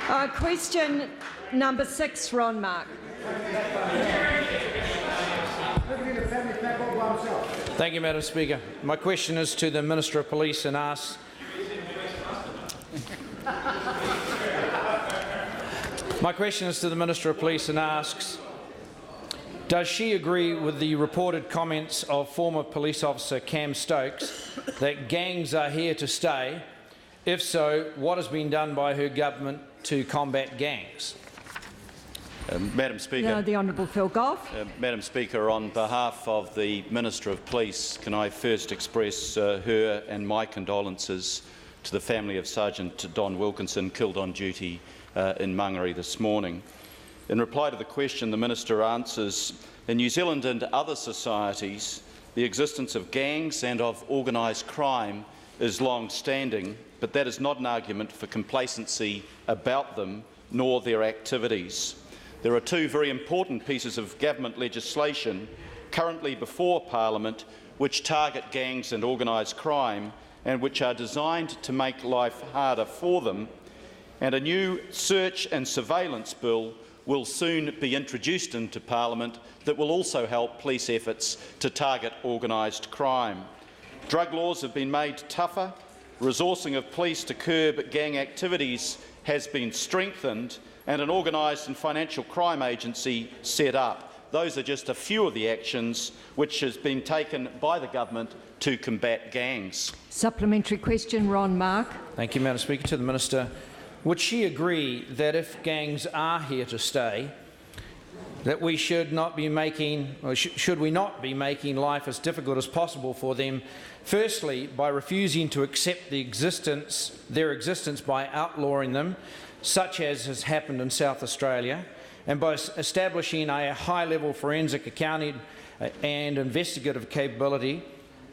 Question number 6, Ron Mark. Thank you, Madam Speaker. My question is to the Minister of Police and asks does she agree with the reported comments of former police officer Cam Stokes that gangs are here to stay? If so, what has been done by her government to combat gangs? Madam Speaker, The Honourable Phil Goff. Madam Speaker, on behalf of the Minister of Police, can I first express her and my condolences to the family of Sergeant Don Wilkinson, killed on duty in Mangere this morning. In reply to the question, the Minister answers, in New Zealand and other societies, the existence of gangs and of organised crime is long-standing, but that is not an argument for complacency about them nor their activities. There are two very important pieces of government legislation currently before Parliament which target gangs and organised crime and which are designed to make life harder for them, and a new search and surveillance bill will soon be introduced into Parliament that will also help police efforts to target organised crime. Drug laws have been made tougher, resourcing of police to curb gang activities has been strengthened, and an organised and financial crime agency set up. Those are just a few of the actions which has been taken by the government to combat gangs. Supplementary question, Ron Mark. Thank you, Madam Speaker. To the Minister, would she agree that if gangs are here to stay, that we should not be making, or should we not be making life as difficult as possible for them, firstly by refusing to accept their existence by outlawing them, such as has happened in South Australia, and by establishing a high-level forensic accounting and investigative capability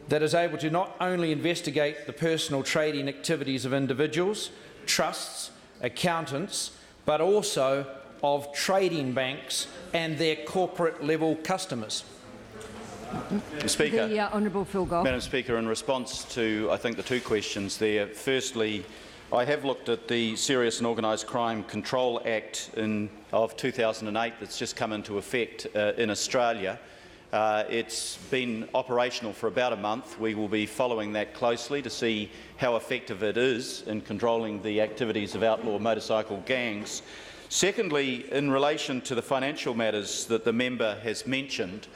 that is able to not only investigate the personal trading activities of individuals, trusts, accountants, but also of trading banks and their corporate-level customers? Speaker, The Honourable Phil Goff. Madam Speaker, in response to, I think, the two questions there, firstly, I have looked at the Serious and Organised Crime Control Act of 2008 that's just come into effect in Australia. It's been operational for about a month. We will be following that closely to see how effective it is in controlling the activities of outlaw motorcycle gangs. Secondly, in relation to the financial matters that the member has mentioned,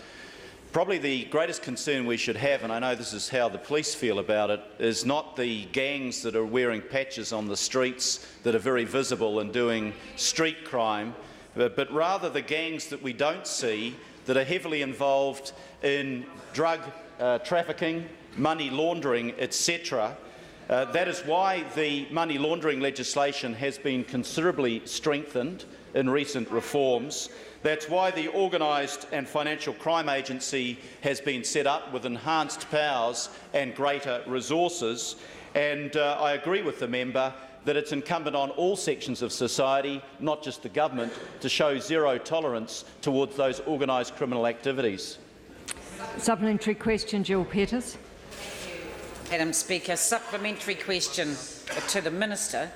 probably the greatest concern we should have, and I know this is how the police feel about it, is not the gangs that are wearing patches on the streets that are very visible and doing street crime, but rather the gangs that we don't see that are heavily involved in drug trafficking, money laundering, etc. That is why the money laundering legislation has been considerably strengthened in recent reforms. That's why the Organised and Financial Crime Agency has been set up with enhanced powers and greater resources. And I agree with the member that it's incumbent on all sections of society, not just the government, to show zero tolerance towards those organised criminal activities. Supplementary question, Jill Pettis. Madam Speaker, supplementary question to the Minister.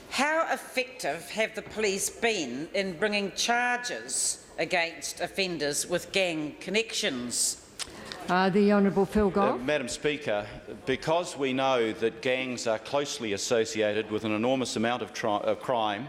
How effective have the police been in bringing charges against offenders with gang connections? The Honourable Phil Goff. Madam Speaker, because we know that gangs are closely associated with an enormous amount of crime,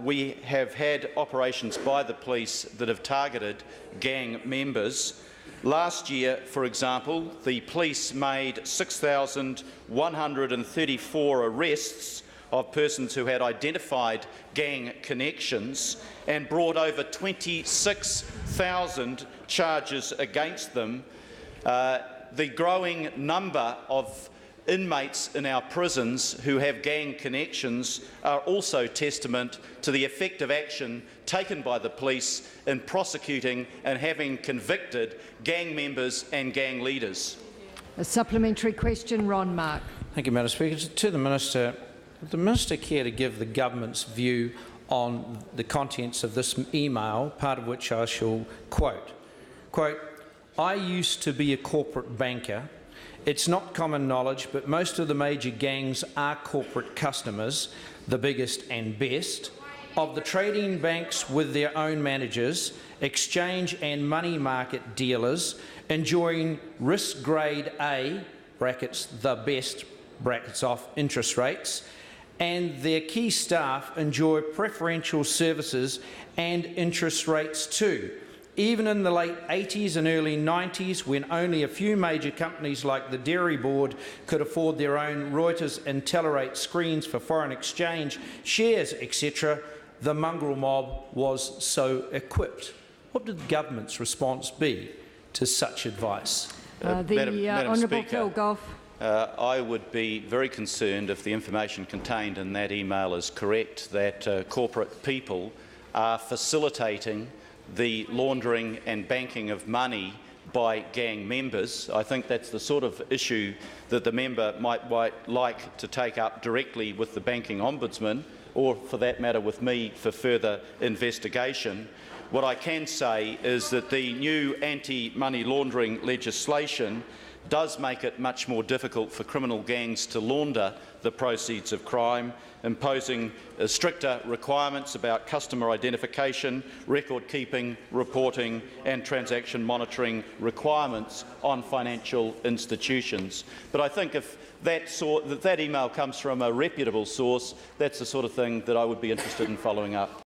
we have had operations by the police that have targeted gang members. Last year, for example, the police made 6,134 arrests of persons who had identified gang connections and brought over 26,000 charges against them. The growing number of inmates in our prisons who have gang connections are also testament to the effective action taken by the police in prosecuting and having convicted gang members and gang leaders. A supplementary question, Ron Mark. Thank you, Madam Speaker. To the Minister, would the Minister care to give the government's view on the contents of this email, part of which I shall quote. Quote, I used to be a corporate banker It's not common knowledge, but most of the major gangs are corporate customers, the biggest and best, of the trading banks with their own managers, exchange and money market dealers, enjoying risk grade A, brackets the best, brackets off, interest rates, and their key staff enjoy preferential services and interest rates too. Even in the late 80s and early 90s, when only a few major companies like the Dairy Board could afford their own Reuters and Telerate screens for foreign exchange, shares, etc., the mongrel mob was so equipped. What did the government's response be to such advice? Madam Honourable Speaker, Phil Goff. I would be very concerned if the information contained in that email is correct, that corporate people are facilitating the laundering and banking of money by gang members. I think that's the sort of issue that the member might like to take up directly with the Banking Ombudsman, or for that matter with me for further investigation. What I can say is that the new anti-money laundering legislation does make it much more difficult for criminal gangs to launder the proceeds of crime, imposing stricter requirements about customer identification, record keeping, reporting and transaction monitoring requirements on financial institutions. But I think if that email comes from a reputable source, that's the sort of thing that I would be interested in following up.